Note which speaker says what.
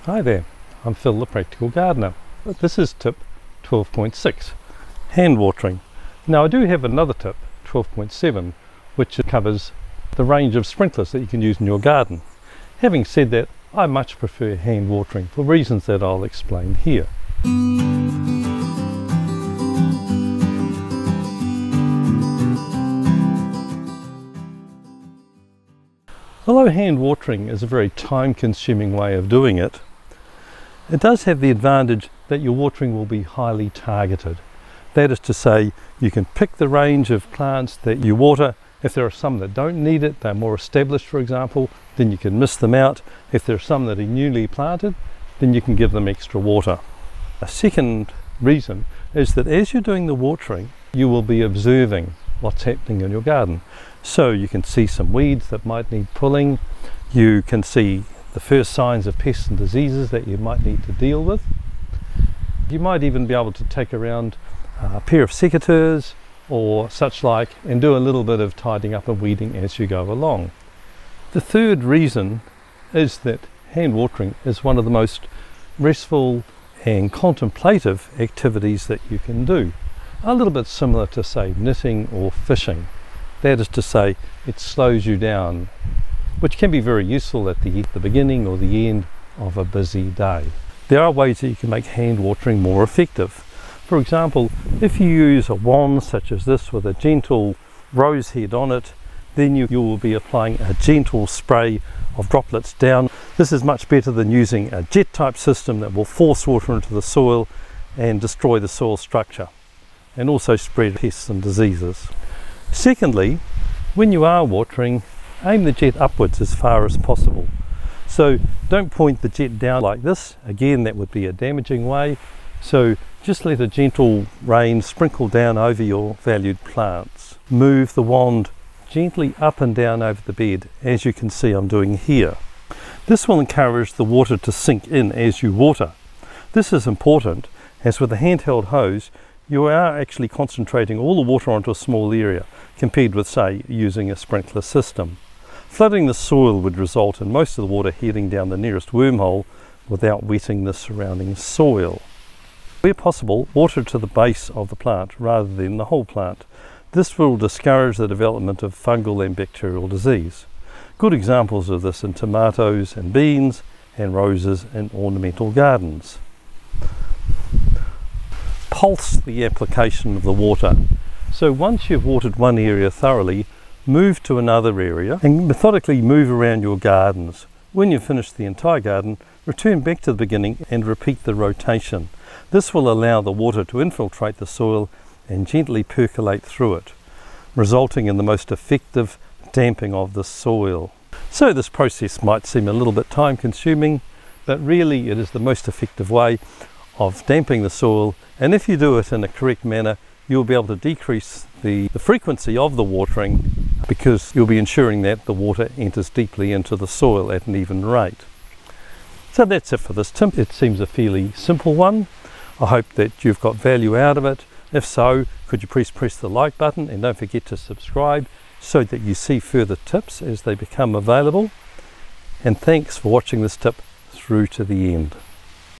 Speaker 1: Hi there, I'm Phil the Practical Gardener. This is tip 12.6, hand watering. Now I do have another tip, 12.7, which covers the range of sprinklers that you can use in your garden. Having said that, I much prefer hand watering for reasons that I'll explain here. Although hand watering is a very time-consuming way of doing it, it does have the advantage that your watering will be highly targeted. That is to say, you can pick the range of plants that you water. If there are some that don't need it, they're more established for example, then you can miss them out. If there are some that are newly planted, then you can give them extra water. A second reason is that as you're doing the watering, you will be observing what's happening in your garden. So you can see some weeds that might need pulling, you can see the first signs of pests and diseases that you might need to deal with. You might even be able to take around a pair of secateurs or such like and do a little bit of tidying up and weeding as you go along. The third reason is that hand watering is one of the most restful and contemplative activities that you can do. A little bit similar to say knitting or fishing. That is to say, it slows you down, which can be very useful at the beginning or the end of a busy day. There are ways that you can make hand watering more effective. For example, if you use a wand such as this with a gentle rose head on it, then you will be applying a gentle spray of droplets down. This is much better than using a jet type system that will force water into the soil and destroy the soil structure and also spread pests and diseases. Secondly, when you are watering, aim the jet upwards as far as possible. So don't point the jet down like this. Again, that would be a damaging way. So just let a gentle rain sprinkle down over your valued plants. Move the wand gently up and down over the bed, as you can see I'm doing here. This will encourage the water to sink in as you water. This is important, as with a handheld hose, you are actually concentrating all the water onto a small area, compared with, say, using a sprinkler system. Flooding the soil would result in most of the water heading down the nearest wormhole without wetting the surrounding soil. Where possible, water to the base of the plant rather than the whole plant. This will discourage the development of fungal and bacterial disease. Good examples of this in tomatoes and beans and roses in ornamental gardens. Pulse the application of the water. So once you've watered one area thoroughly, move to another area and methodically move around your gardens. When you've finished the entire garden, return back to the beginning and repeat the rotation. This will allow the water to infiltrate the soil and gently percolate through it, resulting in the most effective damping of the soil. So this process might seem a little bit time consuming, but really it is the most effective way of damping the soil, and if you do it in a correct manner, you'll be able to decrease the frequency of the watering because you'll be ensuring that the water enters deeply into the soil at an even rate. So that's it for this tip. It seems a fairly simple one. I hope that you've got value out of it. If so, could you please press the like button and don't forget to subscribe so that you see further tips as they become available. And thanks for watching this tip through to the end.